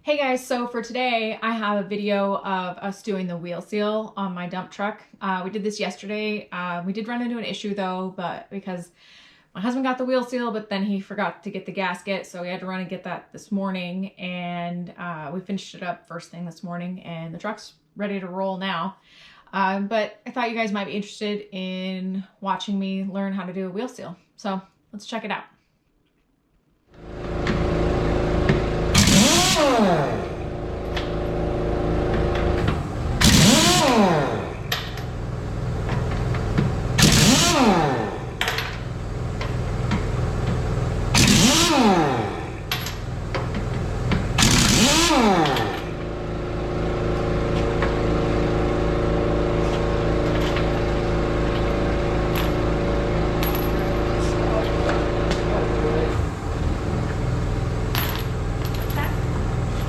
Hey guys, so for today I have a video of us doing the wheel seal on my dump truck. We did this yesterday. We did run into an issue though, but because my husband got the wheel seal, but then he forgot to get the gasket, so we had to run and get that this morning, and we finished it up first thing this morning, and the truck's ready to roll now. But I thought you guys might be interested in watching me learn how to do a wheel seal. So let's check it out.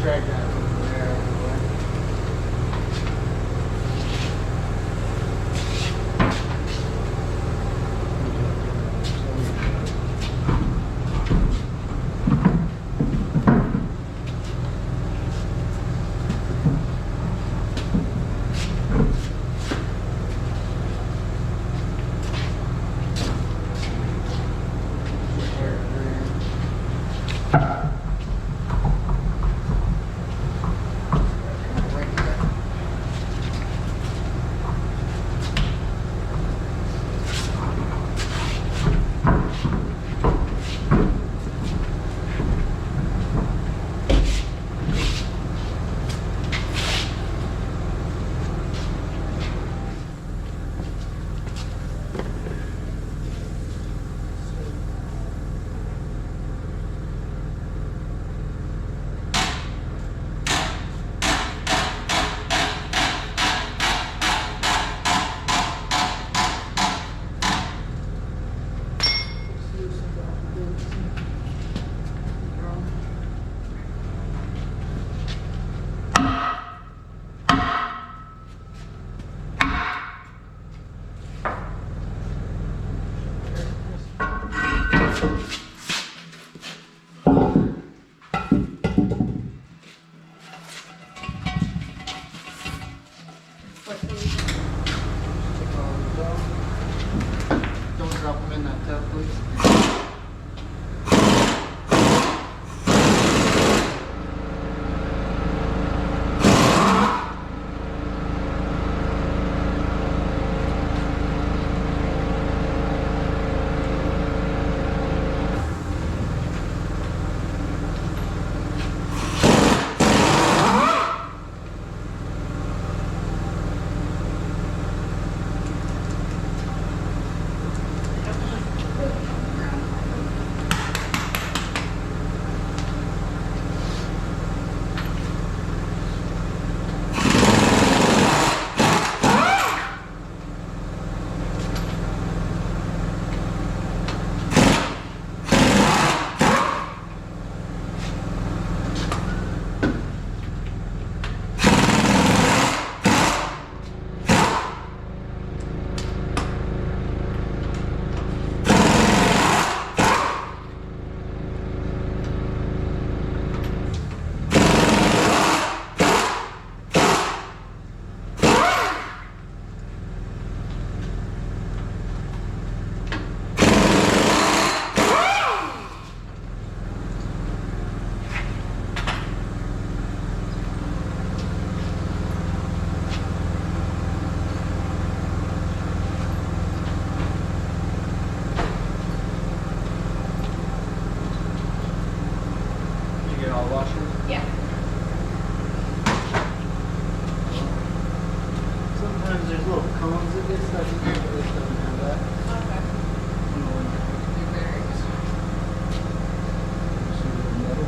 Drag that over there out of the way. Don't drop them in that tub, please. You get all washers? Yeah. Sometimes there's little cones that get stuck in here, but this doesn't have that. Okay. See the metal?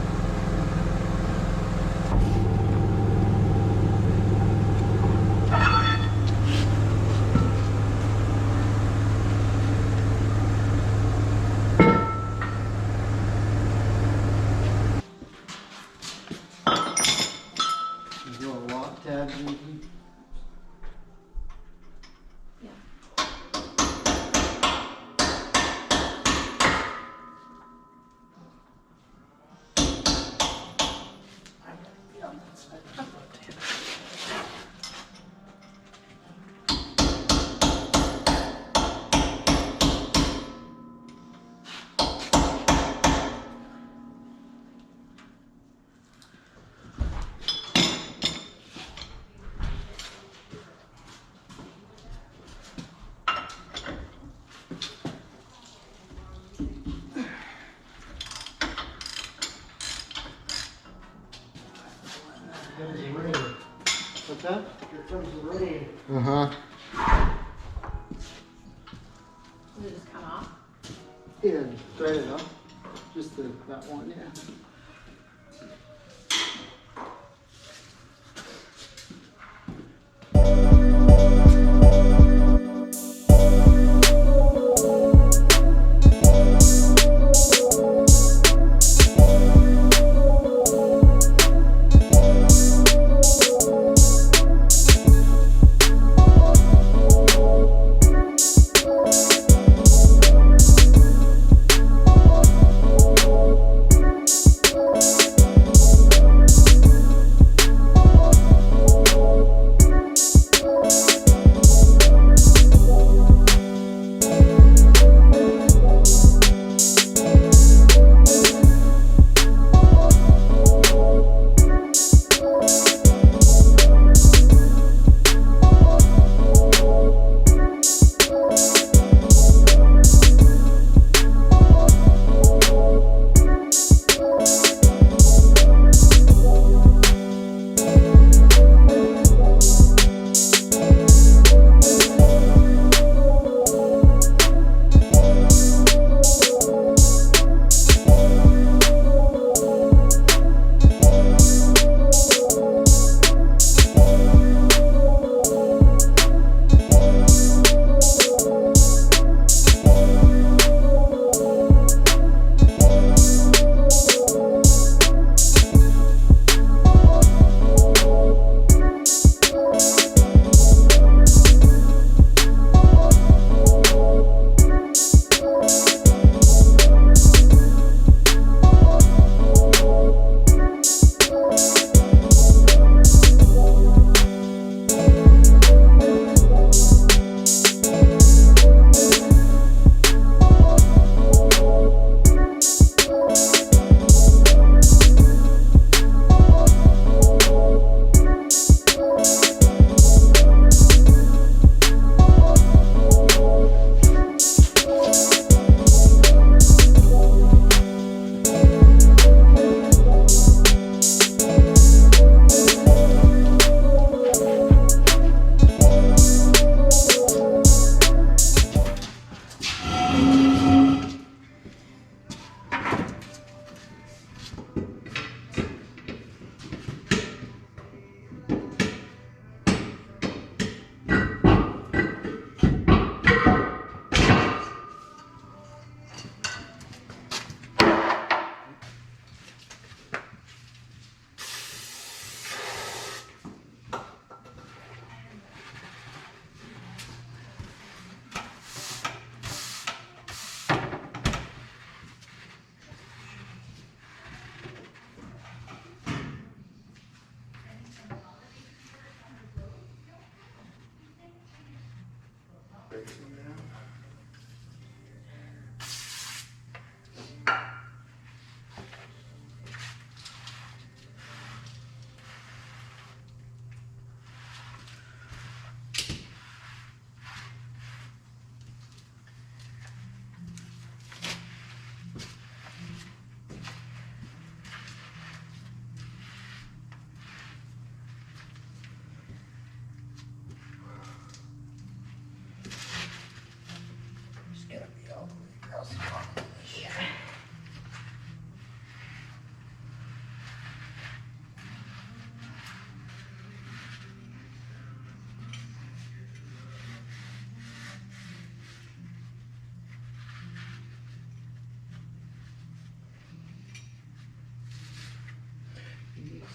There's little lock tabs in here. Comes the rain. What's that? Here comes the rain. Uh-huh. Does it just come off? Yeah, thread it up. Just that one, yeah.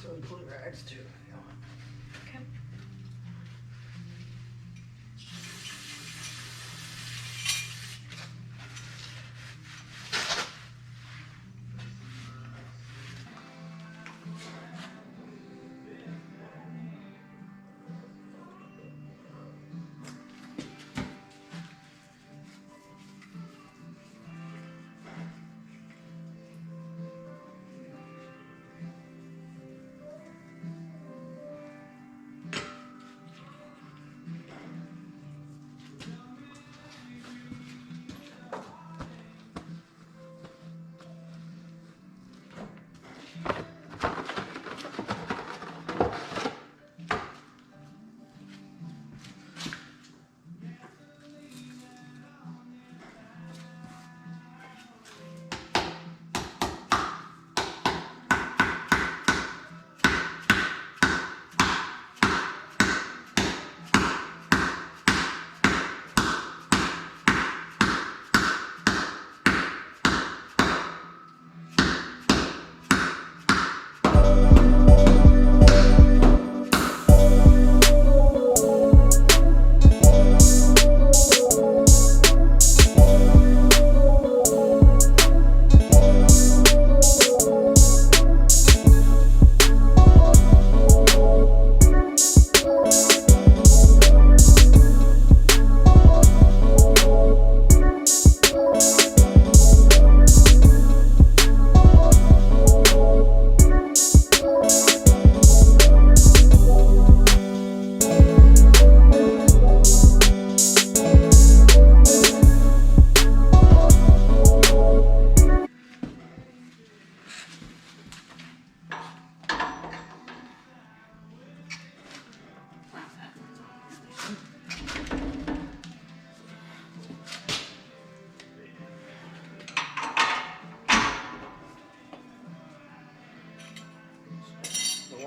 So include rags too. Okay.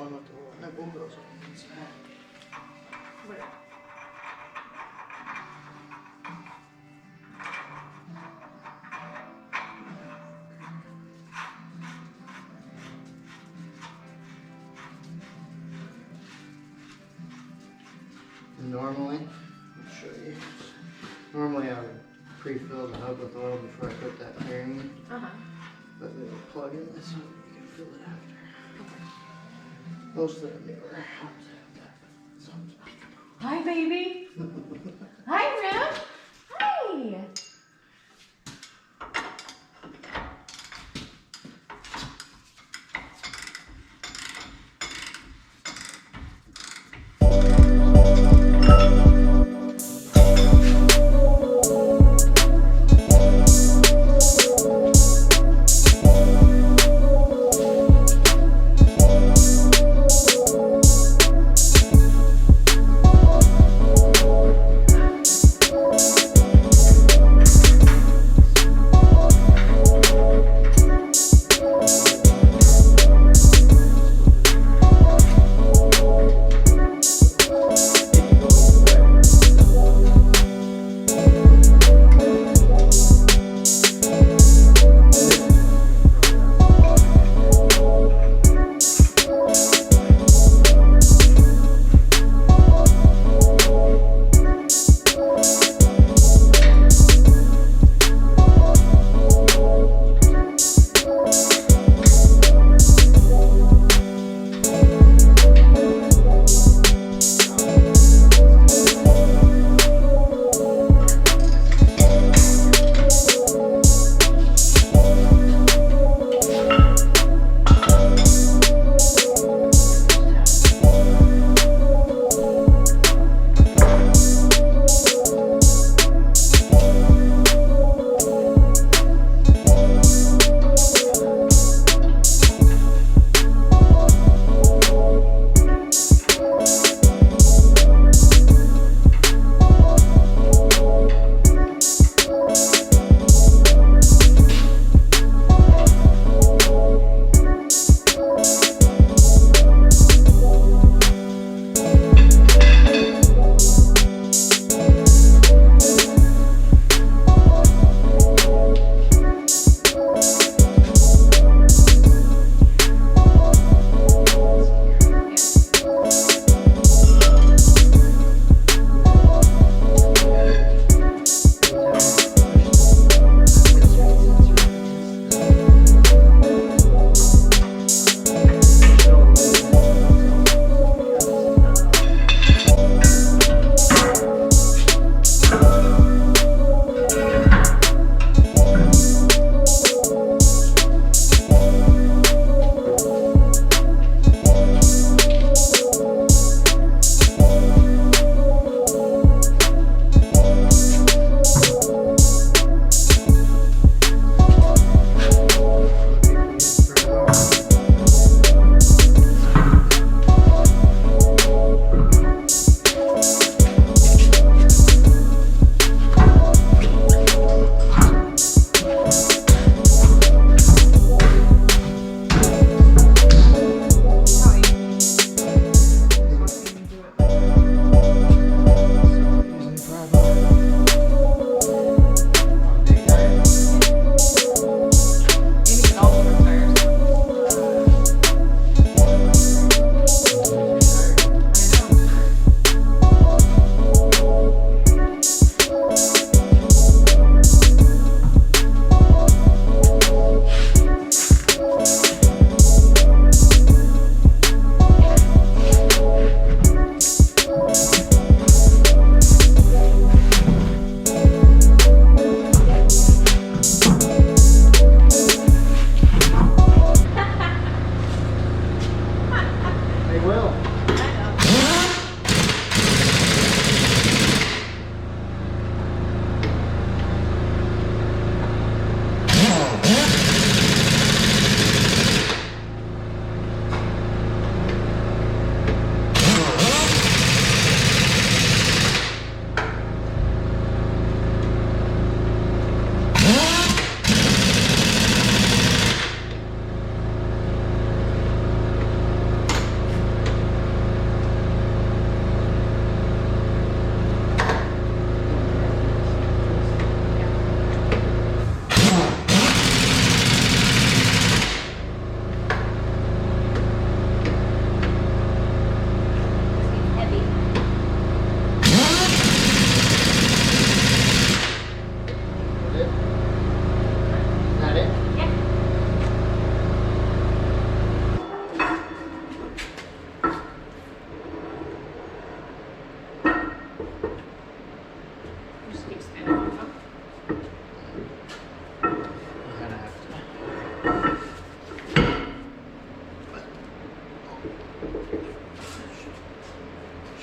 one with the nipple goes on inside. Where? Normally, I'll show you. Normally I would pre-fill the hub with oil before I put that bearing in. But then you plug in this one, you can fill it after. Most of them never have that. Hi, baby. Hi, Rim. Hi.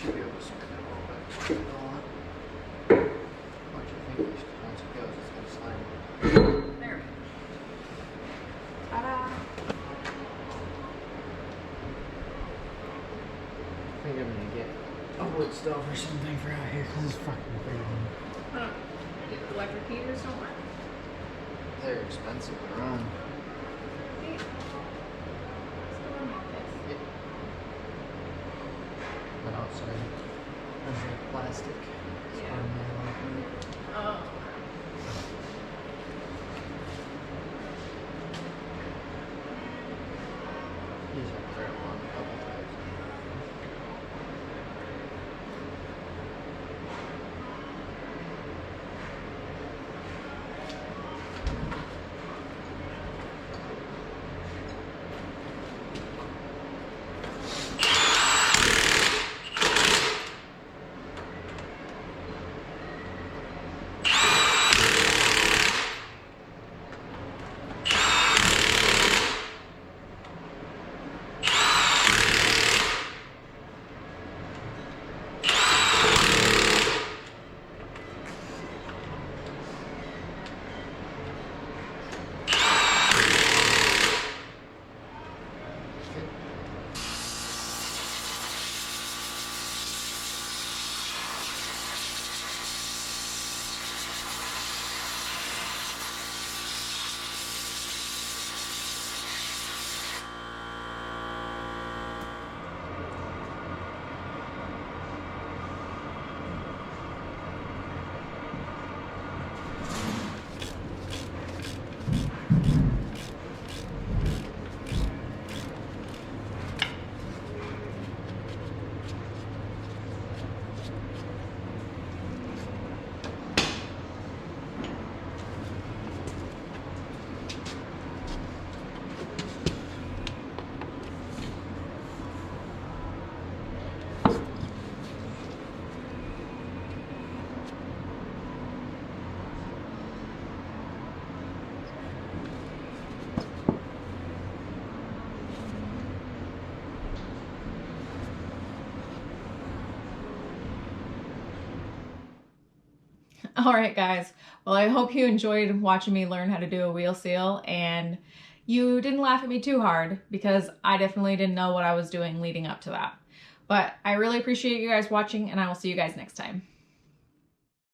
Should be able to spin it a little bit. Spin it all up. Watch, I think once it goes, it's gonna slide. There. Ta-da! I think I'm gonna get a wood stove or something for out here because it's fucking crazy. Electric heaters don't work. They're expensive to run. Wait. Still on like this. Yeah. But outside, there's like plastic. It's Yeah. on there. Oh. These are very long, a couple times. All right, guys. Well, I hope you enjoyed watching me learn how to do a wheel seal and you didn't laugh at me too hard because I definitely didn't know what I was doing leading up to that. But I really appreciate you guys watching and I will see you guys next time.